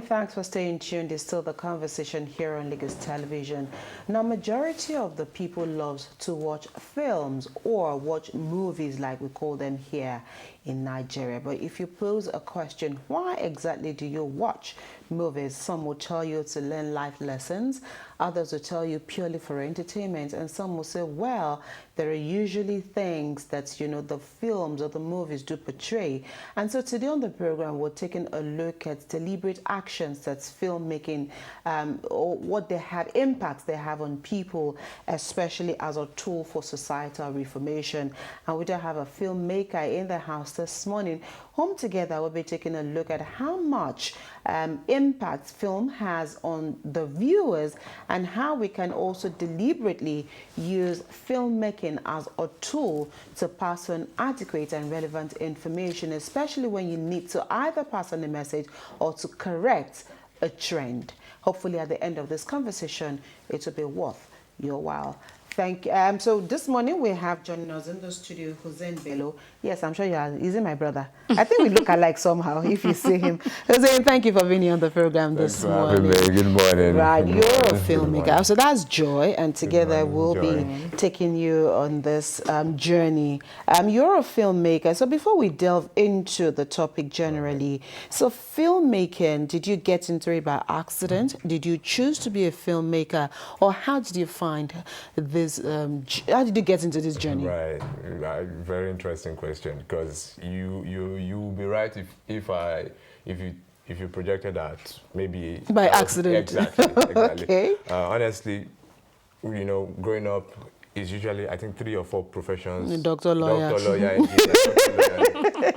thanks for staying tuned. It's still the conversation here on Lagos Television. Now, majority of the people loves to watch films or watch movies like we call them here in Nigeria. But if you pose a question, why exactly do you watch movies? Some will tell you to learn life lessons. Others will tell you purely for entertainment. And some will say, well, there are usually things that, you know, the films or the movies do portray. And so today on the program, we're taking a look at deliberate actions that's filmmaking, or what they have, impacts they have on people, especially as a tool for societal reformation. And we do have a filmmaker in the house this morning. Home together, we'll be taking a look at how much impact film has on the viewers and how we can also deliberately use filmmaking as a tool to pass on adequate and relevant information, especially when you need to either pass on a message or to correct a trend. Hopefully at the end of this conversation, it will be worth your while. Thank you. So this morning we have joining us in the studio, Huzzain Bello. Yes, I'm sure you are. Is he my brother? I think we look alike somehow if you see him. Huzzain, thank you for being here on the program this morning. Good morning. Right, you're a filmmaker. So that's Joy, and together we'll be taking you on this journey. You're a filmmaker. So before we delve into the topic generally, so filmmaking, did you get into it by accident? Did you choose to be a filmmaker, or how did you find this? How did you get into this journey? Right, very interesting question, because you will be right if you projected that maybe by accident. Exactly. Okay. Honestly, you know, growing up is usually, I think, 3 or 4 professions. Doctor, lawyer, engineer, lawyer.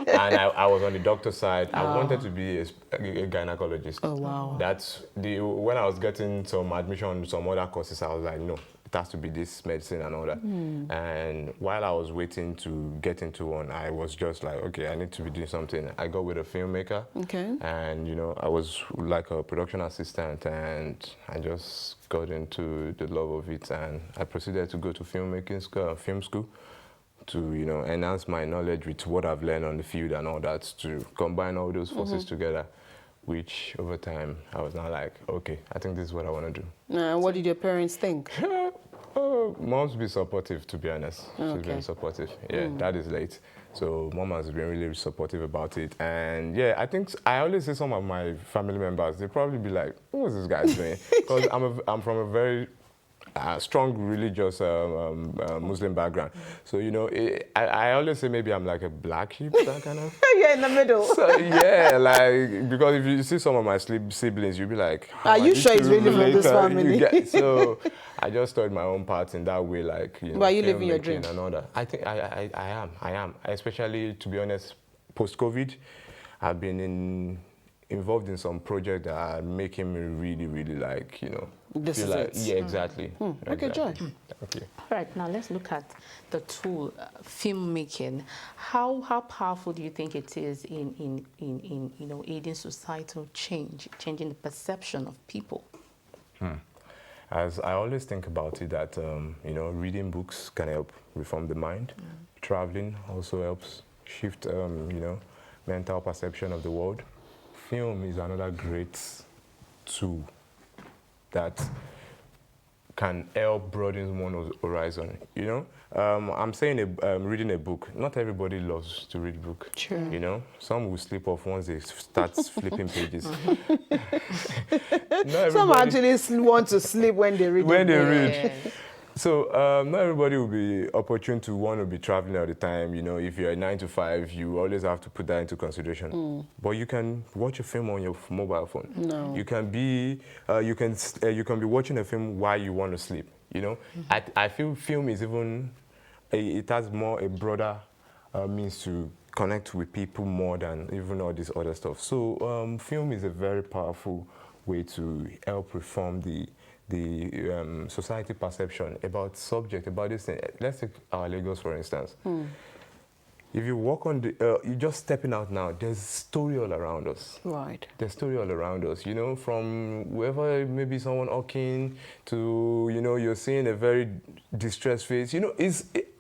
And I was on the doctor side. I wanted to be a gynecologist. Oh wow. That's when I was getting some admission on some other courses, I was like, no, it has to be this medicine and all that. And while I was waiting to get into one, I was just like, okay, I need to be doing something. I got with a filmmaker. Okay. And, you know, I was like a production assistant, and I just got into the love of it, and I proceeded to go to filmmaking school, film school, to, you know, enhance my knowledge with what I've learned on the field and all that, to combine all those forces together, which over time I was now like, okay, I think this is what I want to do. What did your parents think? Mom's been supportive, to be honest. She's been supportive. Yeah, that is late. So mom has been really supportive about it. And yeah, I think I always say some of my family members, they probably be like, what is this guy doing? Because I'm from a very strong religious Muslim background. So, you know, I always say maybe I'm like a black sheep, that kind of. You're in the middle. So, yeah, like, because if you see some of my siblings, you'll be like, are you sure it's really from this family? So I just thought my own part in that way, like, you know. But are you living your dream? And all that. I think I am. Especially, to be honest, post-COVID, I've been involved in some projects that are making me really, really, like, you know, this is like, it. yeah, exactly. Okay, Joy. Okay. All right, now let's look at the tool, filmmaking. How powerful do you think it is in you know, aiding societal change, changing the perception of people? As I always think about it, that you know, reading books can help reform the mind. Traveling also helps shift you know, mental perception of the world. Film is another great tool that can help broaden one's horizon, you know? I'm saying reading a book. Not everybody loves to read a book. Sure. You know? Some will slip off once they start flipping pages. Some actually want to sleep when they read. When they read. So not everybody will be opportune to want to be traveling all the time. You know, if you're a 9 to 5, you always have to put that into consideration. But you can watch a film on your mobile phone. No. You can be you can be watching a film while you want to sleep. You know, I feel film is even it has more a broader means to connect with people more than even all this other stuff. So film is a very powerful way to help reform the society perception about subject, about this thing. Let's take our Lagos, for instance. If you walk on the, you're just stepping out now, there's story all around us. Right. There's story all around us, you know, from whoever, maybe someone walking to, you know, you're seeing a very distressed face. You know,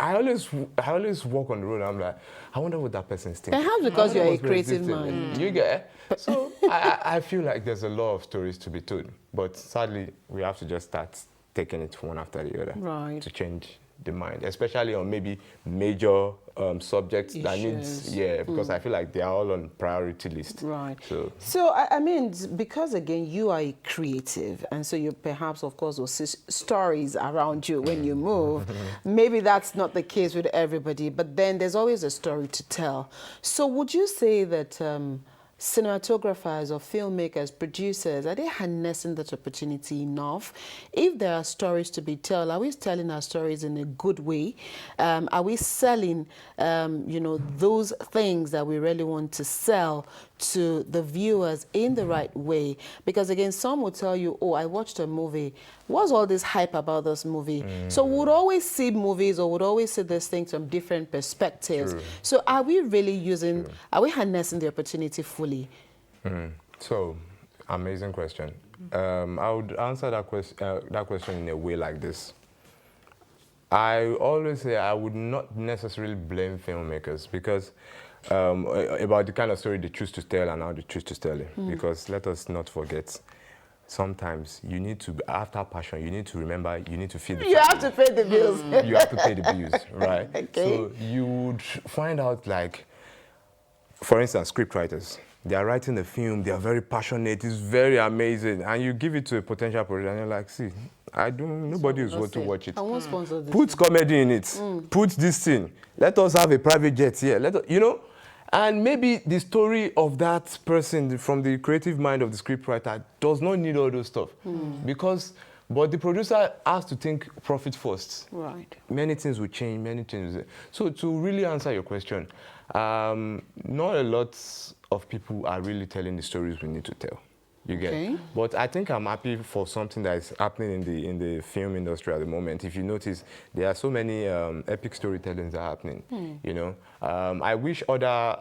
I always walk on the road and I'm like, I wonder what that person's thinking. Perhaps because you're a creative man. You get it? So I feel like there's a lot of stories to be told. But sadly, we have to just start taking it one after the other Right. to change the mind, especially on maybe major subjects that needs, because I feel like they are all on priority list. Right. So I mean, because again, you are a creative, and so you perhaps, of course, will see stories around you when you move. Maybe that's not the case with everybody, but then there's always a story to tell. So would you say that cinematographers or filmmakers, producers, are they harnessing that opportunity enough? If there are stories to be told, are we telling our stories in a good way? Are we selling, you know, those things that we really want to sell to the viewers in the right way? Because again, some will tell you, oh, I watched a movie. What's all this hype about this movie? So we would always see movies or would always see these things from different perspectives. True. So are we really using, are we harnessing the opportunity fully? So, amazing question. I would answer that question in a way like this. I always say I would not necessarily blame filmmakers because about the kind of story they choose to tell and how they choose to tell it. Because let us not forget, sometimes you need to, after passion, you need to remember, you need to feed the family. You have to pay the bills. You have to pay the bills, right? Okay. So you would find out, like, for instance, script writers. They are writing a film, they are very passionate, it's very amazing, and you give it to a potential producer and you're like, see, nobody is going to watch it. I won't sponsor this. Put comedy in it, put this thing, let us have a private jet here, you know? And maybe the story of that person from the creative mind of the scriptwriter does not need all those stuff. But the producer has to think profit first. Right. Many things will change, many things. So to really answer your question, not a lot of people are really telling the stories we need to tell. You get it? But I think I'm happy for something that is happening in the film industry at the moment. If you notice, there are so many epic storytellings that are happening. You know, I wish other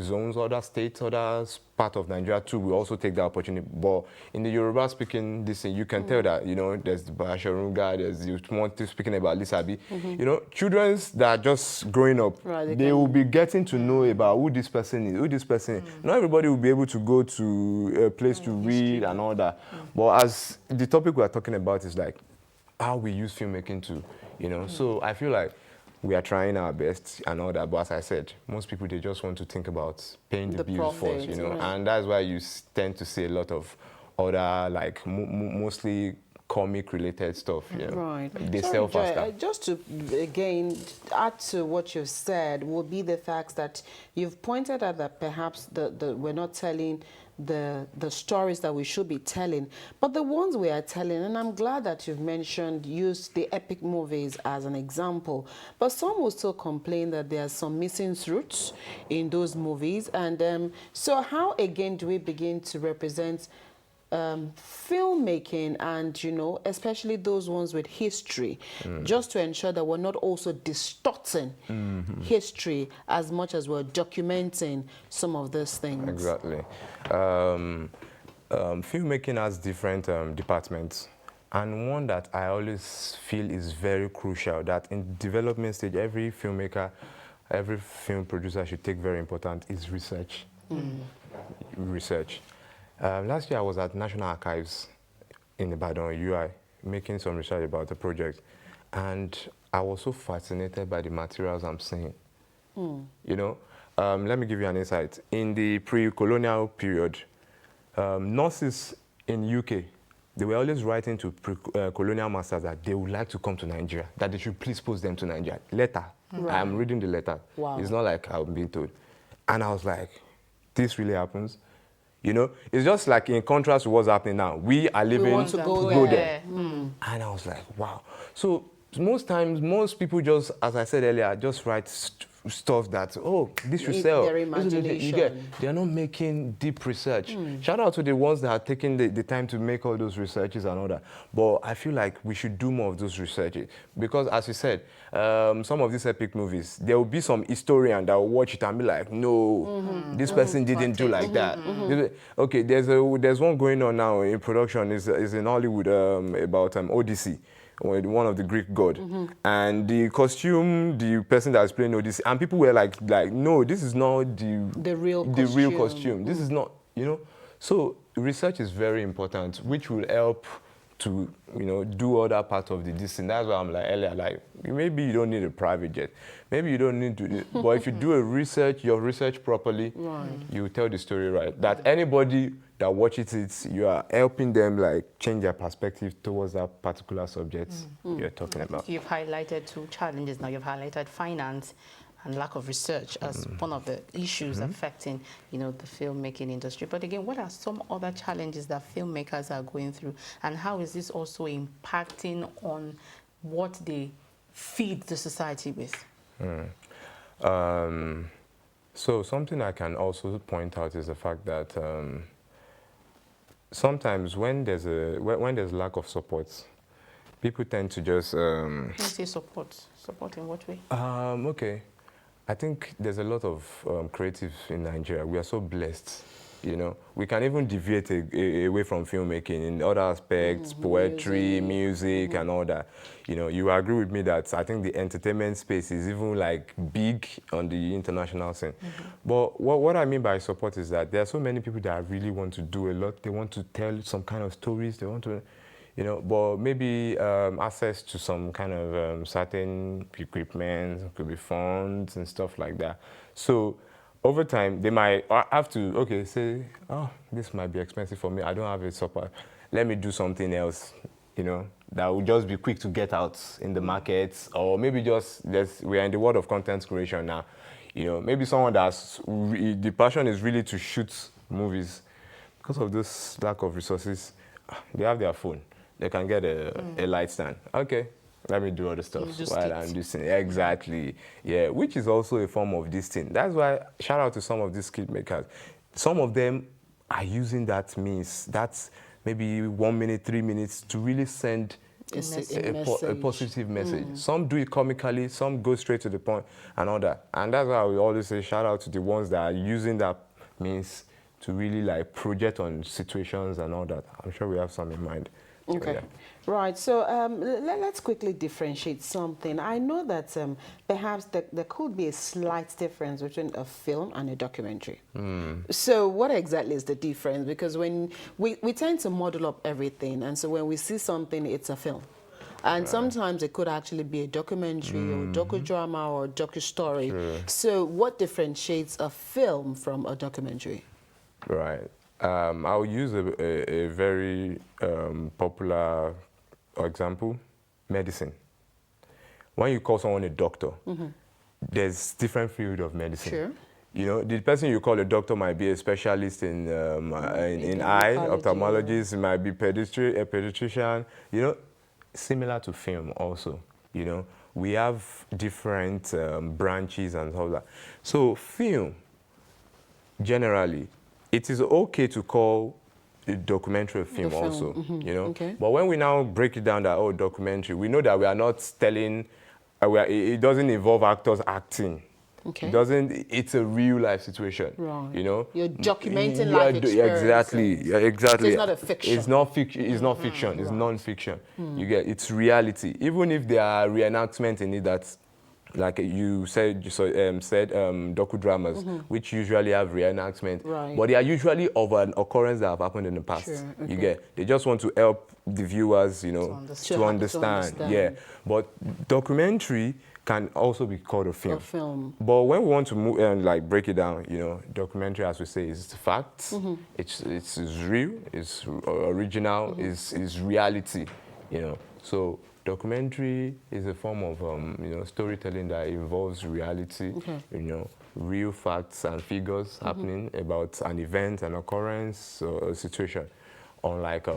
zones, other states, other part of Nigeria too will also take that opportunity. But in the Yoruba speaking this thing, you can tell that, you know, there's the Bashorunga, there's you want to speaking about Lisabi. You know, children that are just growing up, they will be getting to know about who this person is, who this person is. Not everybody will be able to go to a place to read and all that. But as the topic we're talking about is like how we use filmmaking to, you know, so I feel like we are trying our best and all that, but as I said, most people, they just want to think about paying the bills first, you know, and that's why you tend to see a lot of other, like, mostly comic-related stuff, you know. Right. They sell faster. Just to, again, add to what you've said, will be the fact that you've pointed out that perhaps we're not telling the stories that we should be telling, but the ones we are telling, and I'm glad that you've used the epic movies as an example, but some will still complain that there are some missing truths in those movies. And so how again do we begin to represent filmmaking and, you know, especially those ones with history, just to ensure that we're not also distorting history as much as we're documenting some of these things? Exactly. Filmmaking has different departments, and one that I always feel is very crucial, that in development stage, every filmmaker, every film producer should take very important, is research. Research. Last year I was at National Archives in Ibadan, UI, making some research about the project, and I was so fascinated by the materials I'm seeing. You know, let me give you an insight. In the pre-colonial period, nurses in UK, they were always writing to colonial masters that they would like to come to Nigeria, that they should please post them to Nigeria. Letter. I'm reading the letter. Wow. It's not like I'm being told. And I was like, this really happens? You know, it's just like in contrast to what's happening now. We are living We want to go there. And I was like, wow. So most times, most people just, as I said earlier, just write stuff that, oh, this should sell. Their imagination. They're not making deep research. Shout out to the ones that are taking the time to make all those researches and all that. But I feel like we should do more of those researches. Because as you said, some of these epic movies, there will be some historian that will watch it and be like, no, this person didn't do like that. Okay, there's one going on now in production, is in Hollywood about Odyssey, one of the Greek god, and the costume, the person that was playing, no, this, and people were like, no, this is not the real costume. This is not, you know. So research is very important, which will help to, you know, do other part of the distance. That's why I'm like earlier, like maybe you don't need a private jet, maybe you don't need to, but if you do your research properly, you tell the story right. That anybody that watches it, you are helping them like change their perspective towards that particular subject you're talking about. You've highlighted two challenges now. You've highlighted finance and lack of research as one of the issues affecting, you know, the filmmaking industry. But again, what are some other challenges that filmmakers are going through, and how is this also impacting on what they feed the society with? So something I can also point out is the fact that sometimes when there's lack of support, people tend to just When you say support in what way? okay. I think there's a lot of creatives in Nigeria. We are so blessed, you know. We can even deviate away from filmmaking in other aspects, poetry, music, and all that. You know, you agree with me that I think the entertainment space is even like big on the international scene. But what I mean by support is that there are so many people that really want to do a lot. They want to tell some kind of stories. They want to, you know, but maybe access to some kind of certain equipment, could be funds and stuff like that. So over time, they might have to, say, oh, this might be expensive for me. I don't have a support. Let me do something else, you know, that will just be quick to get out in the markets, or maybe we are in the world of content creation now. You know, maybe someone the passion is really to shoot movies. Because of this lack of resources, they have their phone. They can get a light stand. Okay, let me do other stuff while I'm listening. Exactly. Yeah, which is also a form of this thing. That's why, shout out to some of these skit makers. Some of them are using that means, that's maybe 1 minute, 3 minutes, to really send a positive message. Some do it comically, some go straight to the point and all that. And that's why we always say shout out to the ones that are using that means to really like project on situations and all that. I'm sure we have some in mind. Okay, yeah. Right. So let's quickly differentiate something. I know that perhaps there could be a slight difference between a film and a documentary. So what exactly is the difference? Because when we tend to model up everything, and so when we see something, it's a film. And sometimes it could actually be a documentary or docudrama or docu-story. So what differentiates a film from a documentary? Right. I'll use a very popular example, medicine. When you call someone a doctor, there's different field of medicine. Sure. You know, the person you call a doctor might be a specialist in eye, ophthalmologist, it might be a pediatrician, you know, similar to film also, you know. We have different branches and all that. So film, generally, it is okay to call a documentary film also, you know. But when we now break it down that, oh, documentary, we know that we are not telling, it doesn't involve actors acting. It doesn't, it's a real life situation, you know. You're documenting life experience. Exactly. So it's not a fiction. It's not fiction, it's not fiction, it's non-fiction. You get, it's reality. Even if there are reenactments in it that's, like you said, docudramas, which usually have reenactment, but they are usually of an occurrence that have happened in the past. You get, they just want to help the viewers, you know, to understand. Yeah, but documentary can also be called a film. But when we want to move and like break it down, you know, documentary, as we say, is facts. It's real. It's original. It's reality. You know, so. Documentary is a form of you know, storytelling that involves reality, you know, real facts and figures happening about an event, an occurrence, or a situation. Unlike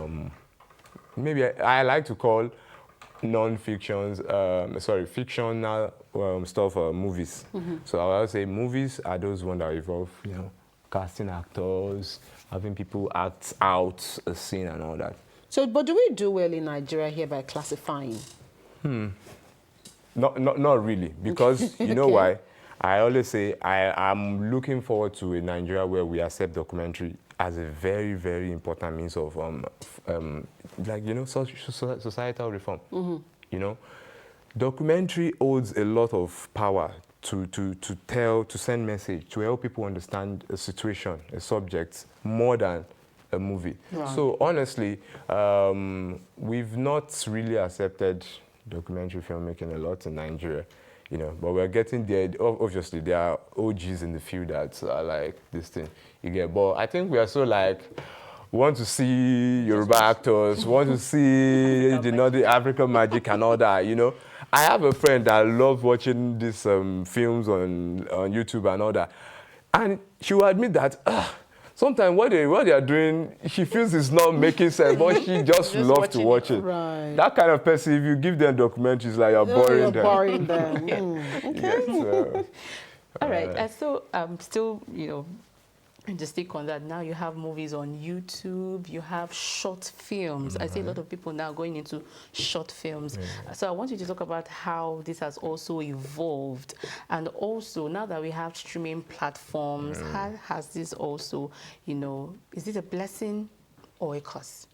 maybe I like to call non-fictions, fictional stuff movies. So I would say movies are those ones that involve, you know, casting actors, having people act out a scene and all that. So, but do we do well in Nigeria here by classifying? Not really, because you know why? I always say I'm looking forward to a Nigeria where we accept documentary as a very, very important means of, like, you know, societal reform. You know, documentary holds a lot of power to send message, to help people understand a situation, a subject, more than a movie. Right. So honestly, we've not really accepted documentary filmmaking a lot in Nigeria, you know, but we're getting there. Obviously, there are OGs in the field that are like this thing, you get. But I think we are so like, want to see Yoruba actors, want to see the Northern African magic and all that, you know. I have a friend that loves watching these films on YouTube and all that. And she will admit that, sometimes what they are doing, she feels it's not making sense, but she just loves to watch it. Right. That kind of person, if you give them documentaries, like you're boring them. Boring them. Okay. Yes, All right. And so still, you know, to stick on that, now you have movies on YouTube, you have short films. I see a lot of people now going into short films. So I want you to talk about how this has also evolved. And also, now that we have streaming platforms, how has this also, you know, is it a blessing or a curse?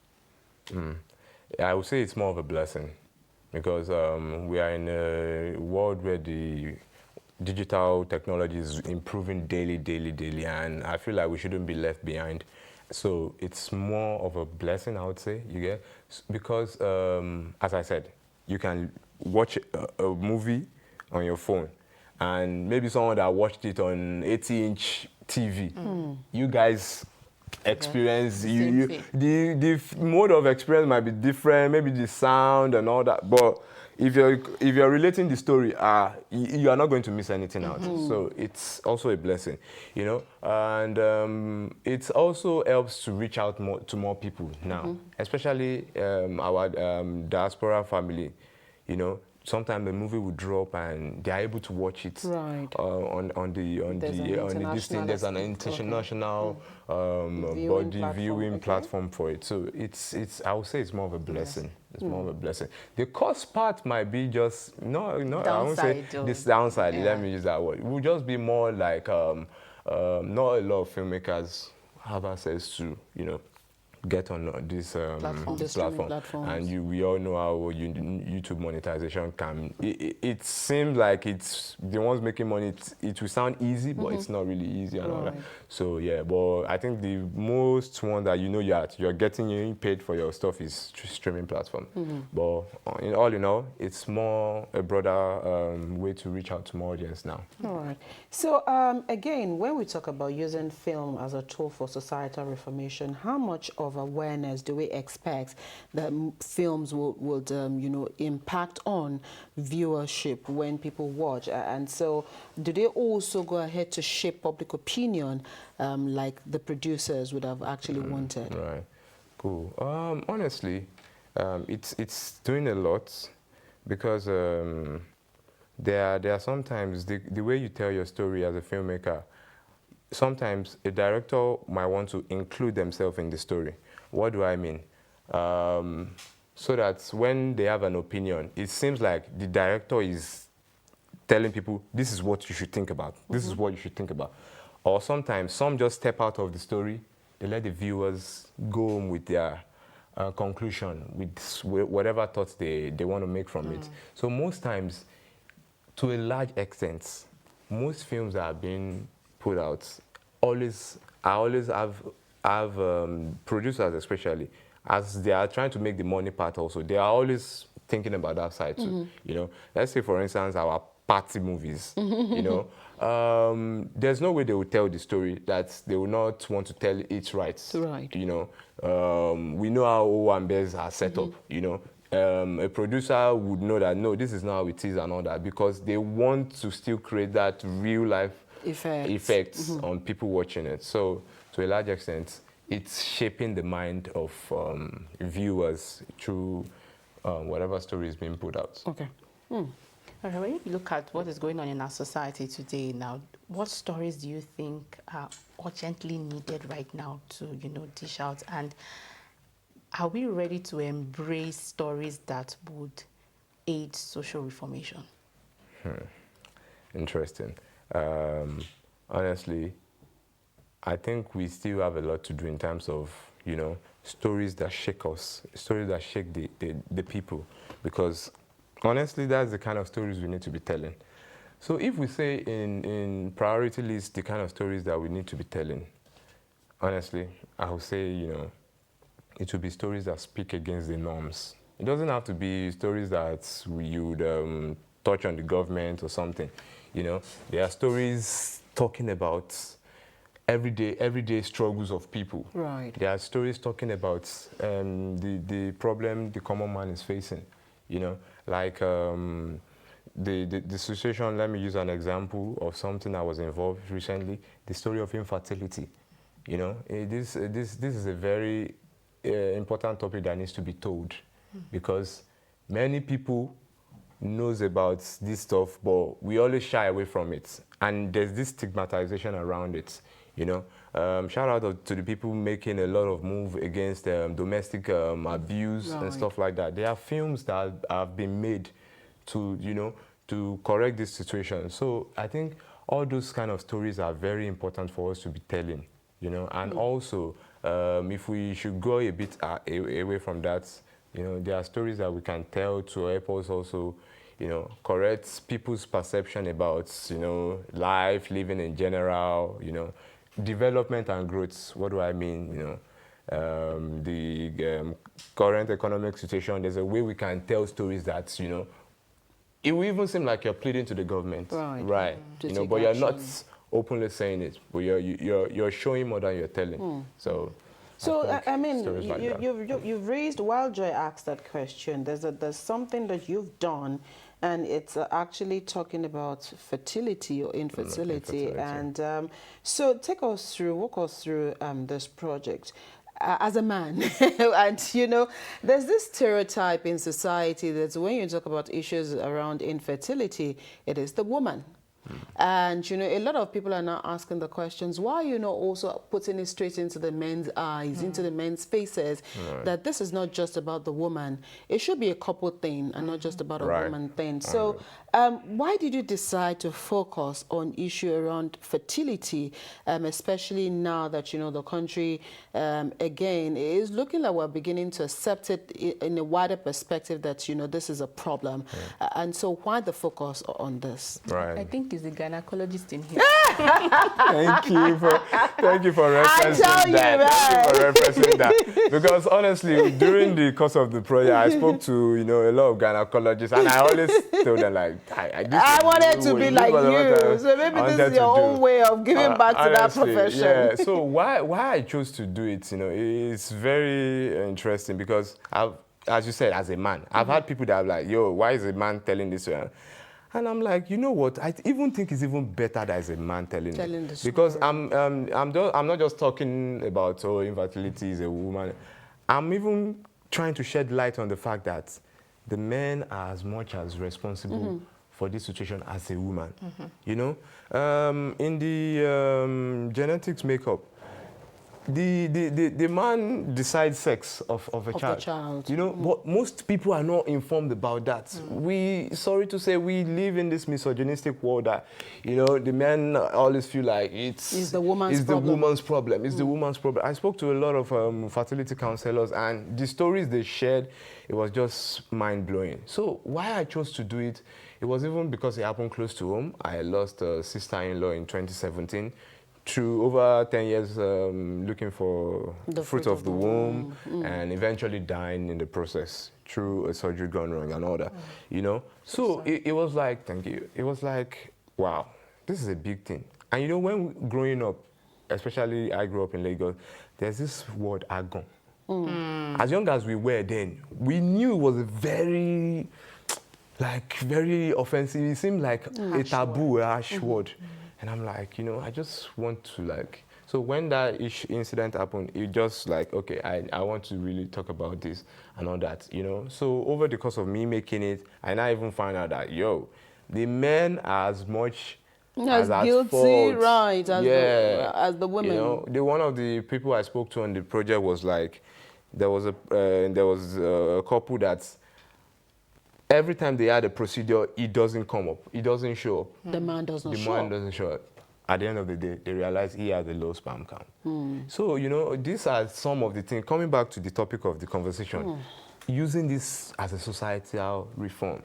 I would say it's more of a blessing, because we are in a world where the digital technology is improving daily, and I feel like we shouldn't be left behind. So it's more of a blessing, I would say, you get, because as I said, you can watch a movie on your phone, and maybe someone that watched it on 80-inch TV, you guys experience, the mode of experience might be different, maybe the sound and all that, but if you're relating the story, you are not going to miss anything out. So it's also a blessing, you know. And it also helps to reach out to more people now, especially our diaspora family. You know, sometimes the movie will drop and they are able to watch it on this thing. There's an international viewing platform for it. So it's I would say it's more of a blessing. It's more of a blessing. The cost part might be just no. I won't say this downside. Let me use that word. It will just be more like not a lot of filmmakers have access to, you know, get on this platform. And we all know how YouTube monetization can. It seems like it's the ones making money. It will sound easy, but it's not really easy and all that. So yeah, but I think the most one that you're getting paid for your stuff is streaming platform. But in all, it's more a broader way to reach out to more audience now. All right. So again, when we talk about using film as a tool for societal reformation, how much of awareness do we expect that films would impact on viewership when people watch? And so do they also go ahead to shape public opinion like the producers would have actually wanted? Right. Cool. Honestly, it's doing a lot, because there are sometimes the way you tell your story as a filmmaker, sometimes a director might want to include themselves in the story. What do I mean? So that when they have an opinion, it seems like the director is telling people, this is what you should think about. This is what you should think about. Or sometimes some just step out of the story. They let the viewers go home with their conclusion, with whatever thoughts they want to make from it. So most times, to a large extent, most films that are being put out always have producers, especially, as they are trying to make the money part also, they are always thinking about that side too. You know, let's say for instance our party movies. You know, there's no way they will tell the story that they will not want to tell it right. You know, we know how Owambes are set up. You know, a producer would know that no, this is not how it is and all that, because they want to still create that real life effects on people watching it. So to a large extent, it's shaping the mind of viewers through whatever story is being put out. Okay. Okay, when you look at what is going on in our society today now, what stories do you think are urgently needed right now to, dish out? And are we ready to embrace stories that would aid social reformation? Interesting. Honestly, I think we still have a lot to do in terms of, you know, stories that shake us, stories that shake the people. Because honestly, that's the kind of stories we need to be telling. So if we say in priority list the kind of stories that we need to be telling, honestly, I would say, you know, it would be stories that speak against the norms. It doesn't have to be stories that you would touch on the government or something. You know, there are stories talking about everyday struggles of people. Right. There are stories talking about the problem the common man is facing. You know, like the situation. Let me use an example of something I was involved recently. The story of infertility. You know, this is a very important topic that needs to be told, because many people knows about this stuff, but we always shy away from it, and there's this stigmatization around it. You know, shout out to the people making a lot of move against domestic abuse and stuff like that. There are films that have been made to, you know, to correct this situation. So I think all those kind of stories are very important for us to be telling. You know, and also if we should go a bit away from that, you know, there are stories that we can tell to help us also, you know, correct people's perception about, you know, life, living in general, you know, development and growth. What do I mean? You know, the current economic situation, there's a way we can tell stories that, you know, it will even seem like you're pleading to the government. Right. You know, but you're not openly saying it, but you're showing more than you're telling. So I mean, like you've raised, while Joy asked that question, there's something that you've done, and it's actually talking about fertility or infertility. And so walk us through this project. As a man, and you know, there's this stereotype in society that when you talk about issues around infertility, it is the woman. And, you know, a lot of people are now asking the questions, why are you not also putting it straight into the men's eyes, into the men's faces, that this is not just about the woman. It should be a couple thing and not just about a woman thing. So why did you decide to focus on issue around fertility, especially now that, you know, the country, again, is looking like we're beginning to accept it in a wider perspective that, you know, this is a problem. And so why the focus on this? I think he's a gynecologist in here. Thank you for referencing that. Because honestly, during the course of the project, I spoke to, you know, a lot of gynecologists, and I always told them, like, I wanted to be like you. So maybe this is your own way of giving back to that profession. Yeah. So why I chose to do it, you know, it's very interesting because as you said, as a man, I've had people that are like, yo, why is a man telling this? And I'm like, you know what? I even think it's even better that as a man telling it. Because I'm not just talking about, oh, infertility is a woman. I'm even trying to shed light on the fact that the men are as much as responsible for this situation as a woman. You know, in the genetics makeup, the man decides sex of a child. You know, but most people are not informed about that. Sorry to say, we live in this misogynistic world that, you know, the men always feel like it's the woman's problem. It's the woman's problem. I spoke to a lot of fertility counselors, and the stories they shared, it was just mind-blowing. So why I chose to do it, it was even because it happened close to home. I lost a sister-in-law in 2017. Through over 10 years looking for the fruit of the womb and eventually dying in the process through a surgery gone wrong and all that, you know. So it was like, thank you. It was like, wow, this is a big thing. And you know, when growing up, especially I grew up in Lagos, there's this word, agon. As young as we were then, we knew it was a very offensive. It seemed like a taboo, a harsh word. And I'm like, you know, I just want to like, so when that incident happened, it just like, okay, I want to really talk about this and all that, you know. So over the course of me making it, I now even find out that, yo, the men are as much as guilty, fault, right, as the women. You know, one of the people I spoke to on the project was like, there was a couple that's, every time they had a procedure, it doesn't come up. It doesn't show up. The man doesn't show up. The man doesn't show up. at the end of the day, they realize he has a low sperm count. So, you know, these are some of the things, coming back to the topic of the conversation, using this as a societal reform,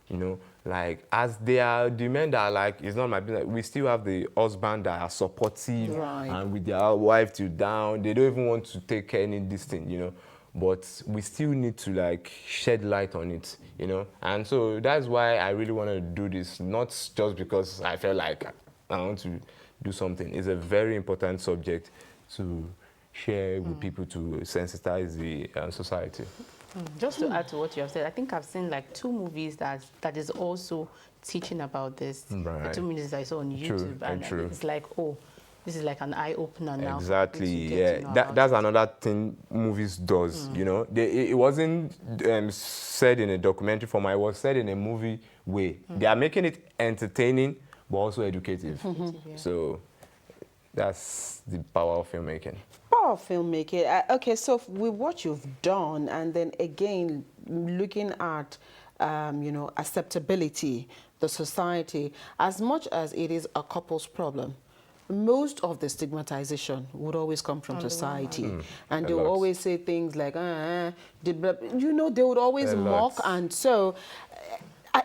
you know, like as they are, the men that are like, it's not my business, we still have the husband that are supportive and with their wife till down, they don't even want to take any this thing, you know, but we still need to like shed light on it, you know, and so that's why I really want to do this, not just because I felt like I want to do something. It's a very important subject to share with people to sensitize the society. Just to add to what you have said, I think I've seen like 2 movies that is also teaching about this. Right. The 2 movies I saw on YouTube, and it's like, oh, this is like an eye opener now. Exactly. Yeah. That's another thing movies does. You know, it wasn't said in a documentary form. It was said in a movie way. They are making it entertaining, but also educative. So that's the power of filmmaking. Power of filmmaking. Okay, so with what you've done, and then again looking at, you know, acceptability, the society, as much as it is a couple's problem, most of the stigmatization would always come from society. And they will always say things like, you know, they would always mock. And so,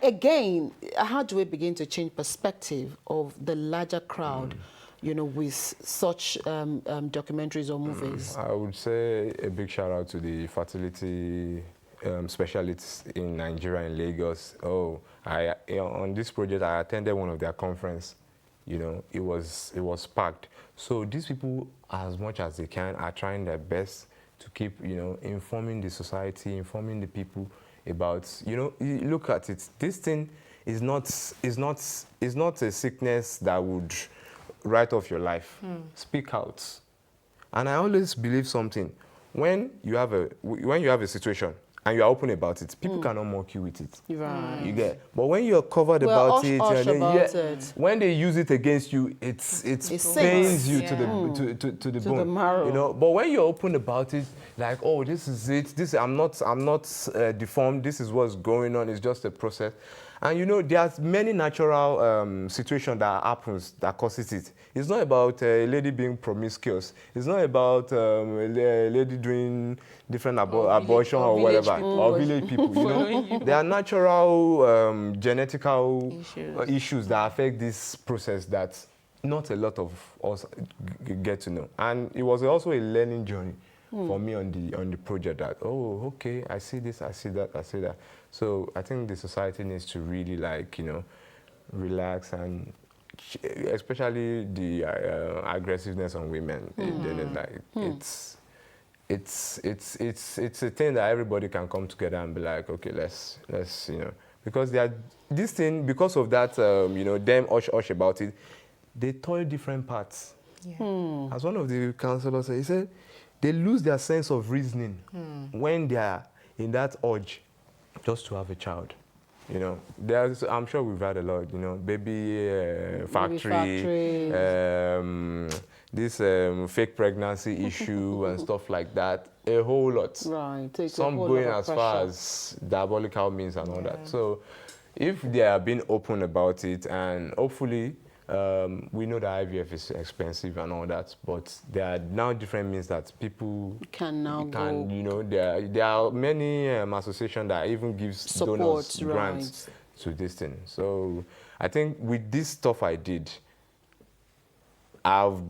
again, how do we begin to change perspective of the larger crowd, you know, with such documentaries or movies? I would say a big shout out to the fertility specialists in Nigeria, in Lagos. On this project, I attended one of their conference. You know, it was packed. So these people, as much as they can, are trying their best to keep, you know, informing the society, informing the people about, you know, you look at it. This thing is not a sickness that would write off your life. Speak out. And I always believe something. When you have a situation and you are open about it, people cannot mock you with it. Right. You get. But when you're covered about it, when they use it against you, it pains you to the bone. marrow. You know. But when you're open about it, like, oh, this is it. I'm not deformed. This is what's going on. It's just a process. And you know, there's many natural situations that happens that causes it. It's not about a lady being promiscuous. It's not about a lady doing different abortion or whatever, or village people. You know, there are natural genetical issues that affect this process that not a lot of us get to know. And it was also a learning journey for me on the project. That okay, I see this, I see that, I see that. So I think the society needs to really, like, you know, relax, and especially the aggressiveness on women. It's a thing that everybody can come together and be like, okay, let's you know, because they are this thing, because of that, you know, them hush about it, they toil different parts. As one of the counselors said, he said they lose their sense of reasoning when they are in that urge just to have a child. You know, I'm sure we've had a lot, you know, baby factory. This fake pregnancy issue and stuff like that, a whole lot. Right. Some going as far as diabolical means and all that. So if they are being open about it, and hopefully we know that IVF is expensive and all that, but there are now different means that people can go. You know, there are many associations that even gives support, donors grants to this thing. So I think with this stuff I did, I'll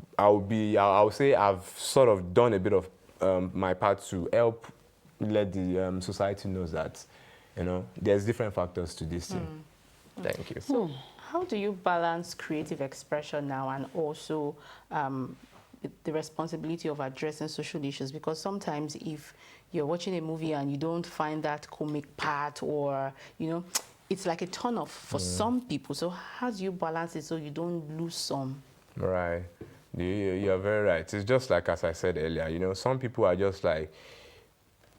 say I've sort of done a bit of my part to help let the society knows that, you know, there's different factors to this thing. Thank you. So how do you balance creative expression now and also the responsibility of addressing social issues? Because sometimes if you're watching a movie and you don't find that comic part, or, you know, it's like a turn off for some people. So how do you balance it so you don't lose some? Right. You're very right. It's just like, as I said earlier, you know, some people are just like,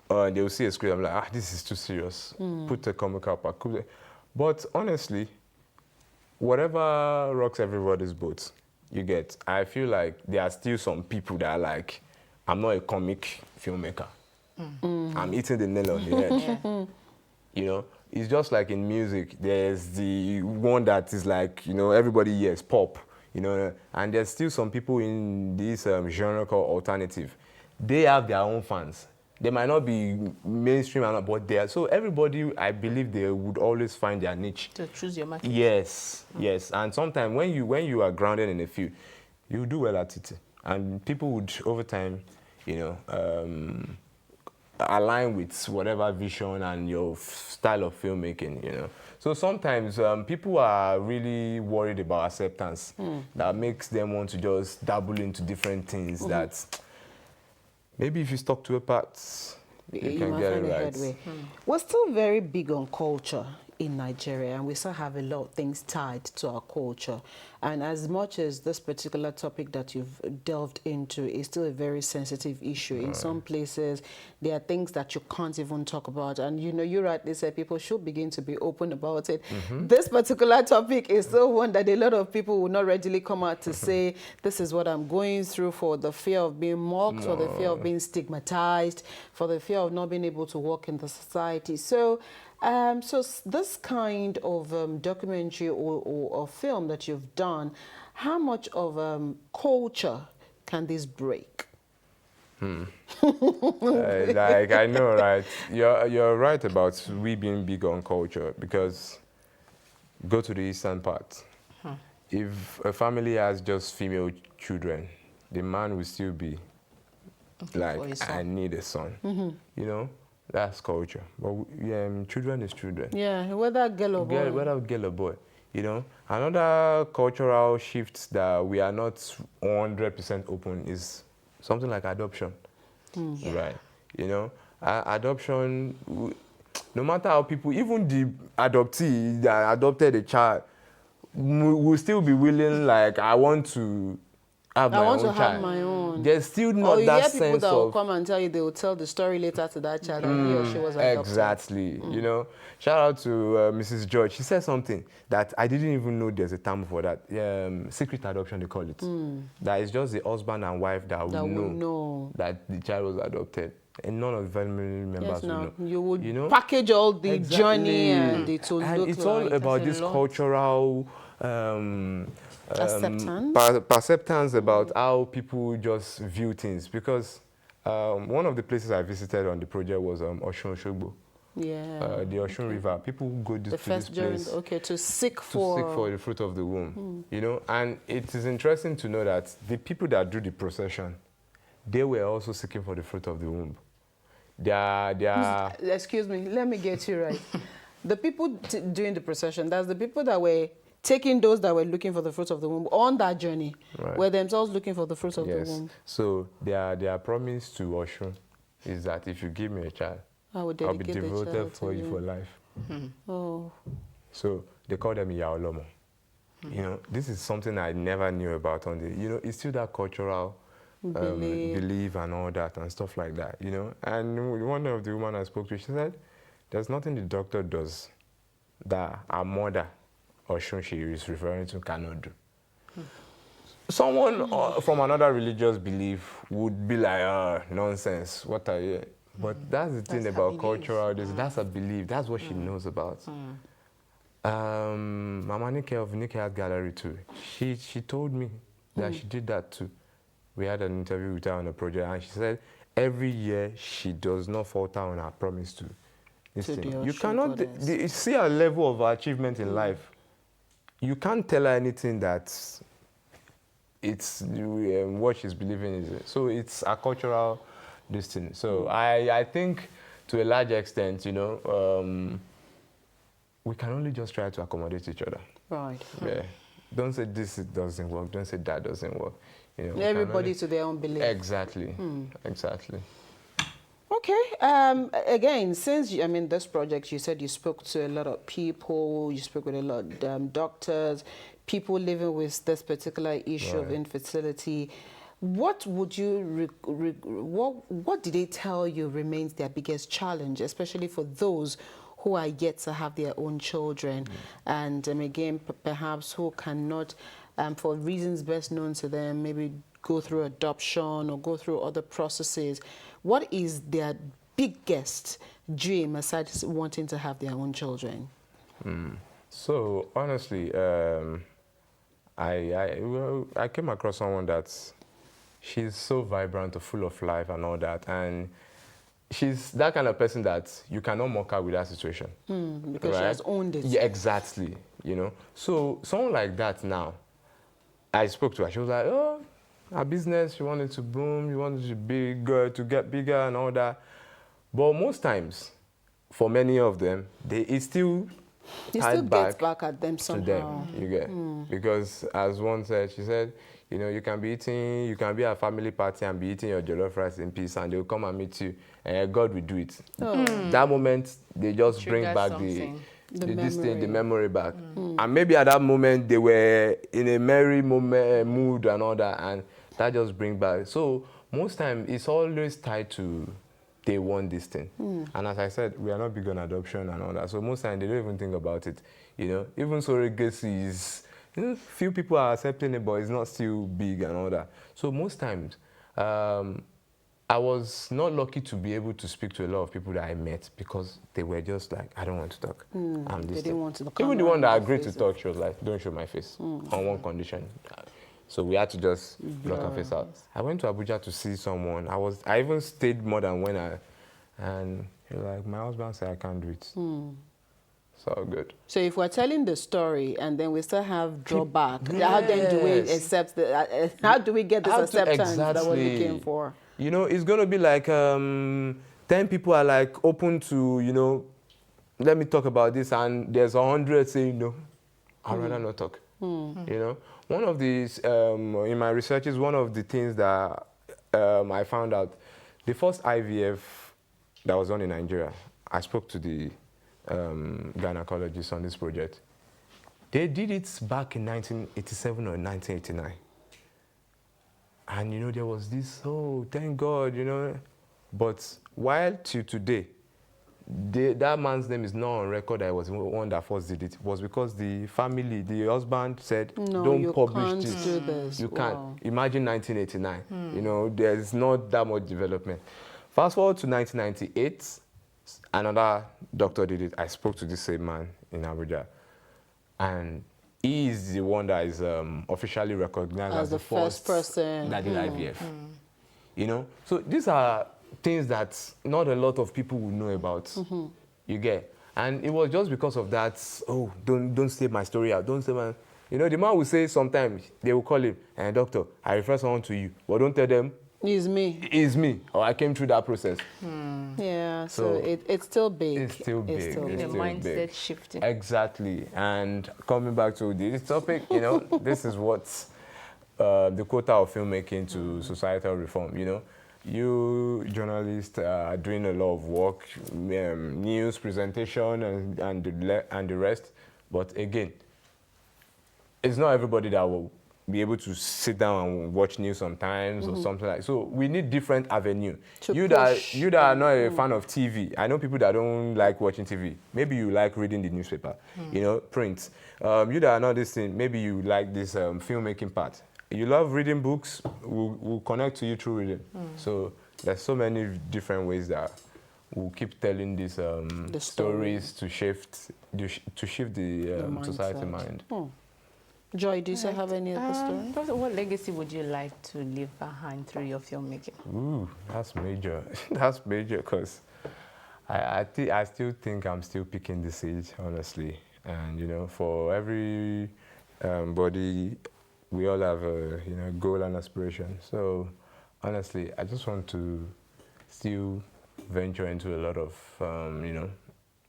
they will see a script, I'm like, this is too serious. Put a comic up. But honestly, whatever rocks everybody's boat, you get. I feel like there are still some people that are like, I'm not a comic filmmaker. I'm hitting the nail on the head. You know, it's just like in music, there's the one that is like, you know, everybody hears pop. you know, and there's still some people in this genre called alternative. They have their own fans. They might not be mainstream, but they are. So everybody, I believe, they would always find their niche. To choose your market. Yes, yes. And sometimes when you are grounded in a field, you do well at it, and people would over time, you know, align with whatever vision and your style of filmmaking, you know. So sometimes people are really worried about acceptance that makes them want to just dabble into different things that maybe if you stuck to a path, you can might get find it a right. headway. We're still very big on culture in Nigeria, and we still have a lot of things tied to our culture. And as much as this particular topic that you've delved into is still a very sensitive issue, in some places there are things that you can't even talk about. And you know, you rightly said people should begin to be open about it. This particular topic is still one that a lot of people will not readily come out to say, this is what I'm going through, for the fear of being mocked, for the fear of being stigmatized, for the fear of not being able to work in the society. So this kind of documentary or film that you've done, how much of culture can this break? Like, I know, right? You're right about we being big on culture, because go to the eastern part. If a family has just female children, the man will still be like, I need a son. You know, that's culture. But children is children. Yeah, whether girl or boy. Whether girl or boy. You know, another cultural shift that we are not 100% open is something like adoption. Right? You know, adoption, no matter how people, even the adoptee that adopted a child, will still be willing, like, I want to have my own child. Have my own. There's still not that sense of... Or you hear people that will come and tell you, they will tell the story later to that child that he or she was adopted. Exactly. You know, shout out to Mrs. George. She said something that I didn't even know there's a term for that. Secret adoption, they call it. That is just the husband and wife that will know that the child was adopted. And none of the family members will know. You would package all the journey and it will look it's all about this cultural perceptions about how people just view things. Because one of the places I visited on the project was Osun Osogbo. Yeah. The Osun River. People go to this place to seek for the fruit of the womb. You know, and it is interesting to know that the people that do the procession, they were also seeking for the fruit of the womb. They are Excuse me, let me get you right. The people doing the procession, that's the people that were taking those that were looking for the fruit of the womb on that journey, were themselves looking for the fruit of the womb. So their promise to Osun is that if you give me a child, I'll be devoted for you for life. Oh. So they call them Yaolomo. You know, this is something I never knew about on the, you know, it's still that cultural belief and all that and stuff like that, you know. And one of the women I spoke to, she said, there's nothing the doctor does that our mother, Osun she is referring to, cannot do. Someone from another religious belief would be like, nonsense, what are you? But that's the thing about cultural, that's a belief, that's what she knows about. Mama Nike of Nike Art Gallery too, she told me that she did that too. We had an interview with her on a project, and she said every year she does not falter on her promise to listen. You cannot see her level of achievement in life. You can't tell her anything that it's what she's believing is. So it's a cultural destiny. So I think to a large extent, you know, we can only just try to accommodate each other. Right. Yeah. Don't say this doesn't work. Don't say that doesn't work. You know, everybody to their own belief. Exactly. Exactly. Okay. Again, since this project, you said you spoke to a lot of people. You spoke with a lot of doctors, people living with this particular issue of infertility. What would you what did they tell you remains their biggest challenge, especially for those who are yet to have their own children, and again, perhaps who cannot, for reasons best known to them, maybe go through adoption or go through other processes? What is their biggest dream aside wanting to have their own children? So honestly, I came across someone that's, she's so vibrant, full of life and all that, and she's that kind of person that you cannot mock her with that situation. Because she has owned it. Yeah, exactly. You know, so someone like that now, I spoke to her. She was like, "Oh, her business, she wanted to boom, you wanted to be bigger, to get bigger and all that." But most times, for many of them, it still gets back at them to somehow. them, you get. Because as one said, she said, you know, you can be at a family party and be eating your jollof rice in peace, and they'll come and meet you, and God will do it. That moment, they just bring back the memory back. And maybe at that moment, they were in a merry mood and all that, and that just brings back. So most times, it's always tied to they want this thing. And as I said, we are not big on adoption and all that. So most times, they don't even think about it. You know, even surrogacy is, you know, few people are accepting it, but it's not still big and all that. So most times, I was not lucky to be able to speak to a lot of people that I met because they were just like, I don't want to talk. They didn't want to. Even the one that agreed to talk, she was like, don't show my face on one condition. So we had to just block her face out. I went to Abuja to see someone. I even stayed more than and he was like, my husband said I can't do it. So good. So if we're telling the story and then we still have drawback, how then do we accept the, how do we get this acceptance that we're looking for? You know, it's going to be like 10 people are like open to, you know, let me talk about this, and there's 100 saying no, I'd rather not talk. You know, one of these, in my research, is one of the things that I found out, the first IVF that was done in Nigeria, I spoke to the gynecologist on this project. They did it back in 1987 or 1989. And, you know, there was this, oh, thank God, you know. But while till today, that man's name is not on record that I was the one that first did it. It was because the family, the husband said, no, don't publish this. Do this. You can't. Imagine 1989. You know, there's not that much development. Fast forward to 1998, another doctor did it. I spoke to this same man in Abuja. And he is the one that is officially recognized as the first person that did IVF. You know? So these are things that not a lot of people will know about. You get? And it was just because of that, oh, don't say my story out. Don't say my... You know, the man will say sometimes, they will call him, doctor, I refer someone to you. But don't tell them, it's me. It's me. Or I came through that process. Yeah, so it's still big. It's still big. It's still the mindset big. shifting. Exactly. And coming back to this topic, you know, this is what's the quota of filmmaking to societal reform, you know. You journalists are doing a lot of work, news presentation and the rest. But again, it's not everybody that will be able to sit down and watch news sometimes or something like that. So we need different avenue. You that are not a fan of TV, I know people that don't like watching TV. Maybe you like reading the newspaper, you know, print. You that are not this thing, maybe you like this filmmaking part. You love reading books, we'll connect to you through reading. So there's so many different ways that we'll keep telling these the stories to shift the society mind. Joy, do you have any other story? What legacy would you like to leave behind through your filmmaking? Ooh, that's major. That's major because I still think I'm still picking the seeds, honestly. And, you know, for every body, we all have a goal and aspiration. So, honestly, I just want to still venture into a lot of,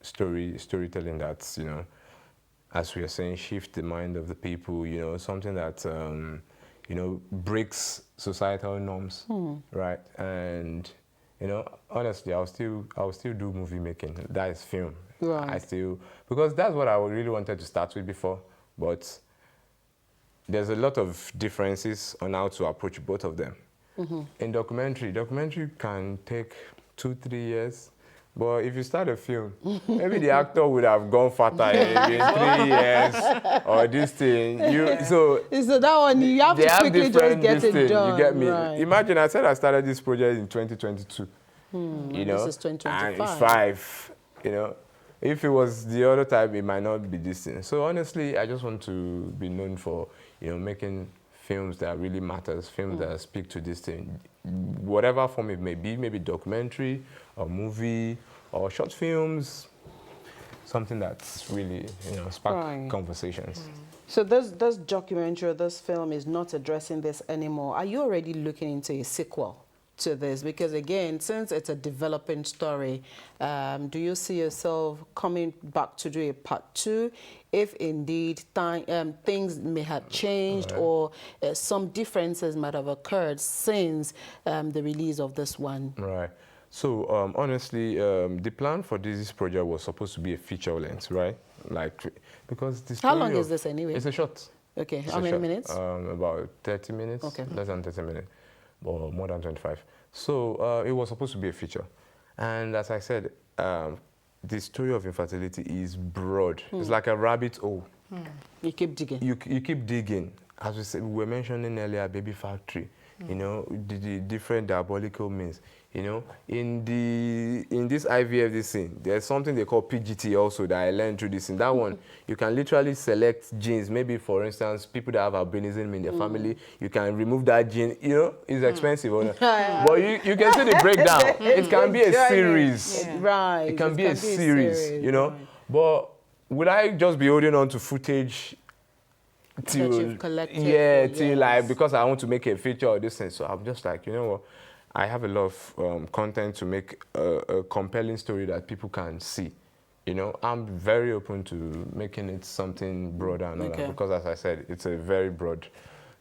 storytelling that's, you know, as we are saying, shift the mind of the people, you know, something that, breaks societal norms, right? And, you know, honestly, I'll still do movie making. That is film. Right. Because that's what I really wanted to start with before, but there's a lot of differences on how to approach both of them. In documentary can take 2-3 years. But if you start a film, maybe the actor would have gone faster in 3 years or this thing. So that one, you have to quickly just get it done. You get me? Right. Imagine I said I started this project in 2022. You know? This is 2025. And it's 5, you know. If it was the other time, it might not be this thing. So honestly, I just want to be known for, you know, making films that really matters, films that speak to this thing, whatever form it may be, maybe documentary or movie or short films, something that's really, you know, spark conversations. So this documentary, this film is not addressing this anymore. Are you already looking into a sequel to this? Because again, since it's a developing story, do you see yourself coming back to do a part 2 if indeed things may have changed or some differences might have occurred since the release of this one? Right. So honestly, the plan for this project was supposed to be a feature length, right? Like, because this. How long is this anyway? It's a short. Okay. It's How many minutes? About 30 minutes. Okay. Less than 30 minutes, or more than 25. So it was supposed to be a feature, and as I said, the story of infertility is broad. It's like a rabbit hole. You keep digging. You keep digging. As we said, we were mentioning earlier, baby factory. You know, the different diabolical means. You know, in this IVF, this thing, there's something they call PGT also that I learned through this thing. That one, you can literally select genes. Maybe, for instance, people that have albinism in their family, you can remove that gene. You know, it's expensive, but you can see the breakdown. It can be a series. Right. It can be a series, you know. Right. But would I just be holding on to footage till, you've collected till like, because I want to make a feature or this thing? So I'm just like, you know what? I have a lot of content to make a compelling story that people can see. You know, I'm very open to making it something broader and all that, because as I said, it's a very broad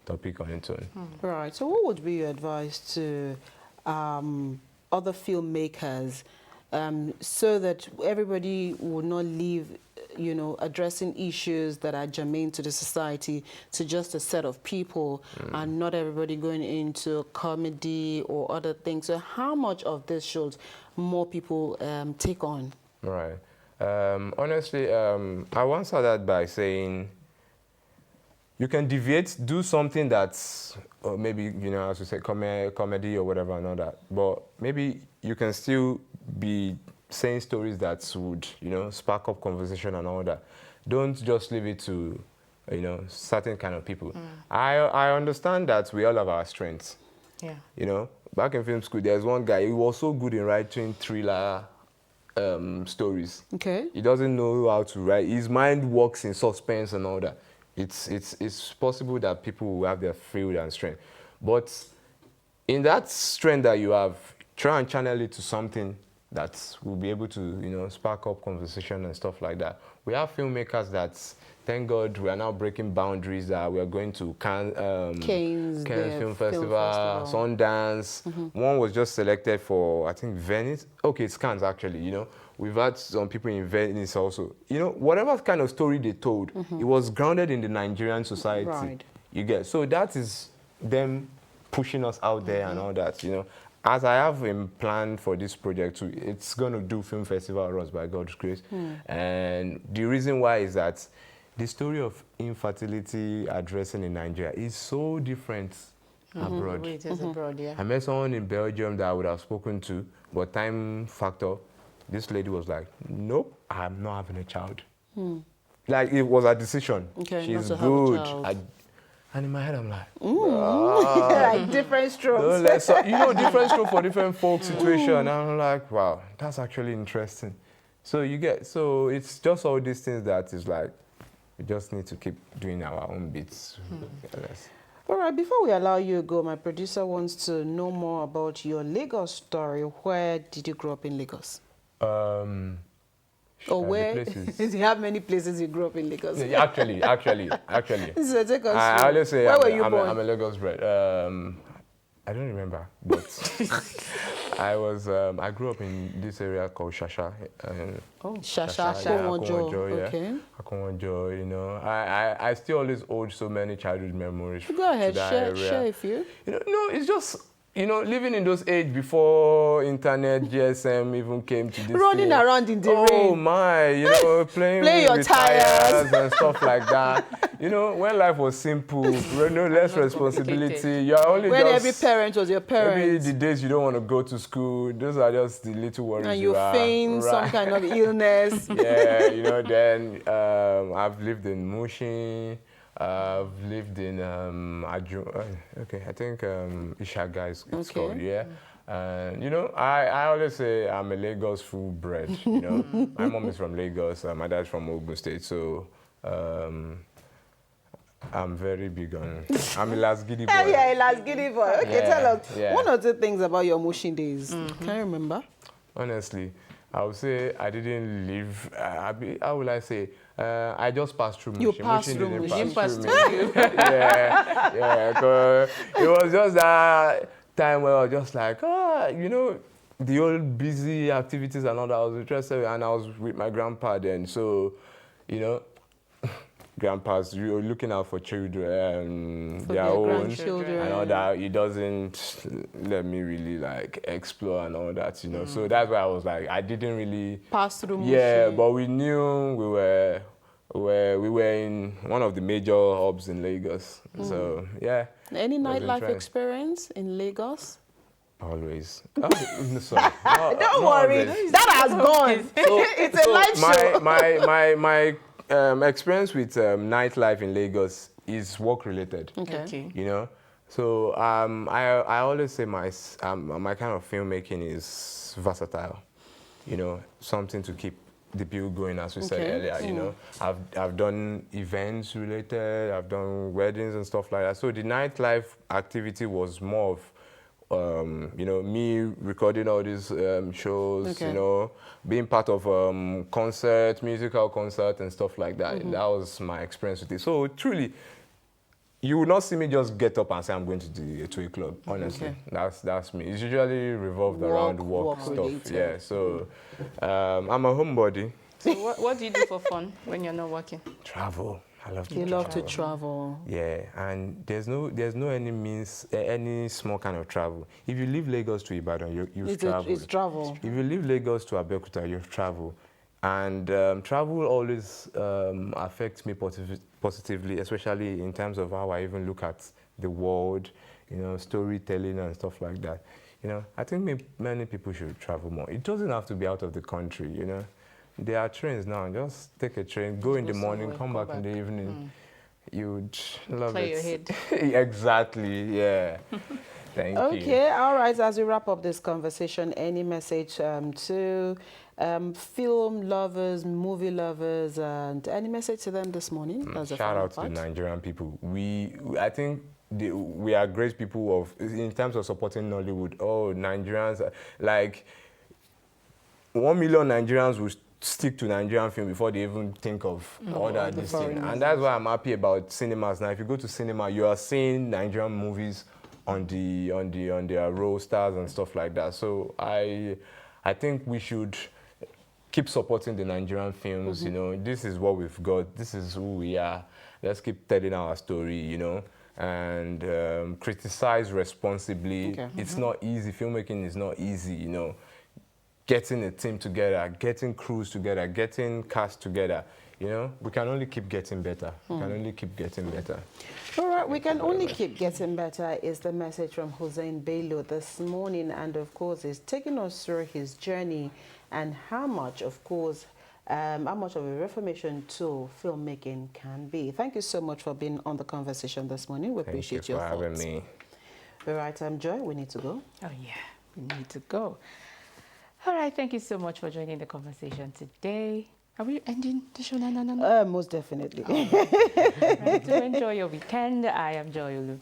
topic on its own. Right. So what would be your advice to other filmmakers so that everybody would not leave, you know, addressing issues that are germane to the society to just a set of people and not everybody going into comedy or other things? So how much of this should more people take on? Right. Honestly, I will answer that by saying you can deviate, do something that's maybe, you know, as we say, comedy or whatever and all that. But maybe you can still be saying stories that would, you know, spark up conversation and all that. Don't just leave it to, you know, certain kind of people. I understand that we all have our strengths. Yeah. You know, back in film school, there's one guy, he was so good in writing thriller stories. Okay. He doesn't know how to write. His mind works in suspense and all that. It's possible that people will have their field and strength. But in that strength that you have, try and channel it to something that will be able to, you know, spark up conversation and stuff like that. We have filmmakers that, thank God, we are now breaking boundaries, that we are going to Cannes Film Festival, Sundance. One was just selected for, I think, Venice. Okay, it's Cannes, actually, you know. We've had some people in Venice also. You know, whatever kind of story they told, it was grounded in the Nigerian society. Right. You get, so that is them pushing us out there and all that, you know. As I have in plan for this project too, it's going to do film festival runs by God's grace. And the reason why is that the story of infertility addressing in Nigeria is so different abroad. It is abroad, yeah. I met someone in Belgium that I would have spoken to, but time factor, this lady was like, nope, I'm not having a child. Like, it was a decision. Okay, she's not to have a good. child. And in my head, I'm like, Like different strokes. so, you know, different stroke for different folk situation. And I'm like, wow, that's actually interesting. So you get, so it's just all these things that is like, we just need to keep doing our own bits. All right, before we allow you to go, my producer wants to know more about your Lagos story. Where did you grow up in Lagos? Or where? Do you have many places you grew up in Lagos? Actually. So take us I through. always say Where were you born? I'm a Lagos bred. I don't remember, but I grew up in this area called Shasha. Shasha, Akonwojo, yeah. Okay. Akonwojo, you know. I still always hold so many childhood memories. Go ahead, to that area. share a few. You know, no, it's just, you know, living in those age before internet, GSM even came to this Running thing. around in the rain. Oh my, you know, playing your with tires. and stuff like that. You know, when life was simple, no less responsibility. You're only When just, every parent was your parent. maybe the days you don't want to go to school, those are just the little worries And you have. feign some kind of illness. Yeah, you know, then I've lived in Mushin, I've lived in okay, I think Ishaga is it's called, yeah. And you know, I always say I'm a Lagos full bred. You know, my mom is from Lagos, my dad's from Ogun State, so I'm very big on. I'm a last giddy boy. Yeah, last giddy boy. Okay, Yeah, tell us yeah. one or two things about your Mushin days. Can you remember? Honestly, I would say I didn't live. How will I say? I just passed through Mushin. You passed through didn't Mushin. pass through me. Yeah. 'Cause it was just that time where I was just like, you know, the old busy activities and all that I was interested in, and I was with my grandpa then. So, you know, grandpas, you're looking out for children, their own, grandchildren. and all that. It doesn't let me really like explore and all that, you know. So that's why I was like, I didn't really Pass through Mushin. Yeah, but we knew we were in one of the major hubs in Lagos. So yeah. Any nightlife experience in Lagos? Always. Oh, no, sorry. Don't worry, that has gone. It's a live show. My experience with nightlife in Lagos is work related. Okay. You know, so I always say my kind of filmmaking is versatile. You know, something to keep the people going, as we said earlier. You know, I've done events related, I've done weddings and stuff like that. So the nightlife activity was more of you know, me recording all these shows, you know, being part of musical concert and stuff like that. That was my experience with it. So truly, you will not see me just get up and say I'm going to a club. Honestly, that's me. It's usually revolved around work stuff. related. Yeah. So I'm a homebody. So what do you do for fun when you're not working? Travel. I love to You travel. love to travel. Yeah, and there's no any small kind of travel. If you leave Lagos to Ibadan, you've traveled. It's travel. If you leave Lagos to Abeokuta, you've traveled. And travel always affects me positively, especially in terms of how I even look at the world, you know, storytelling and stuff like that. You know, I think many people should travel more. It doesn't have to be out of the country, you know. There are trains now. Just take a train, go in the morning, come back in the evening. You'd love Clear it. your head. Exactly, yeah. Thank you. Okay, all right. As we wrap up this conversation, any message to film lovers, movie lovers, and any message to them this morning? As a Shout final out to part? the Nigerian people. I think we are great people in terms of supporting Nollywood. Oh, Nigerians, like 1 million Nigerians will stick to Nigerian film before they even think of other this thing. And that's why I'm happy about cinemas now. If you go to cinema, you are seeing Nigerian movies on their rosters and stuff like that. So I think we should keep supporting the Nigerian films. You know, this is what we've got. This is who we are. Let's keep telling our story. You know, and criticize responsibly. Okay. It's not easy. Filmmaking is not easy. You know. Getting a team together, getting crews together, getting cast together, you know, we can only keep getting better. We can only keep getting better. All right, we can only keep getting better is the message from Huzzain Bello this morning. And of course, he's taking us through his journey and how much, of course, how much of a reformation tool filmmaking can be. Thank you so much for being on the conversation this morning. We appreciate your thoughts. Thank you for having me. All right, Joy, we need to go. Oh yeah, we need to go. All right, thank you so much for joining the conversation today. Are we ending the show? No. Most definitely. Right, to enjoy your weekend, I am Joy Olu.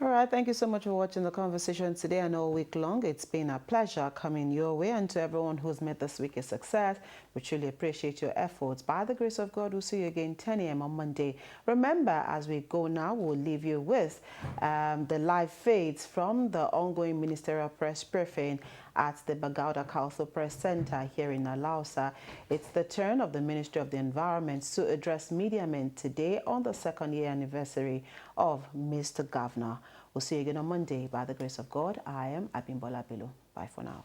All right, thank you so much for watching the conversation today and all week long. It's been a pleasure coming your way, and to everyone who's made this week a success, we truly appreciate your efforts. By the grace of God, we'll see you again 10 a.m. on Monday. Remember, as we go now, we'll leave you with the live feeds from the ongoing ministerial press briefing at the Bagauda Council Press Center here in Alausa. It's the turn of the Ministry of the Environment to address media men today on the 2nd year anniversary of Mr. Governor. We'll see you again on Monday. By the grace of God, I am Huzzain Bello. Bye for now.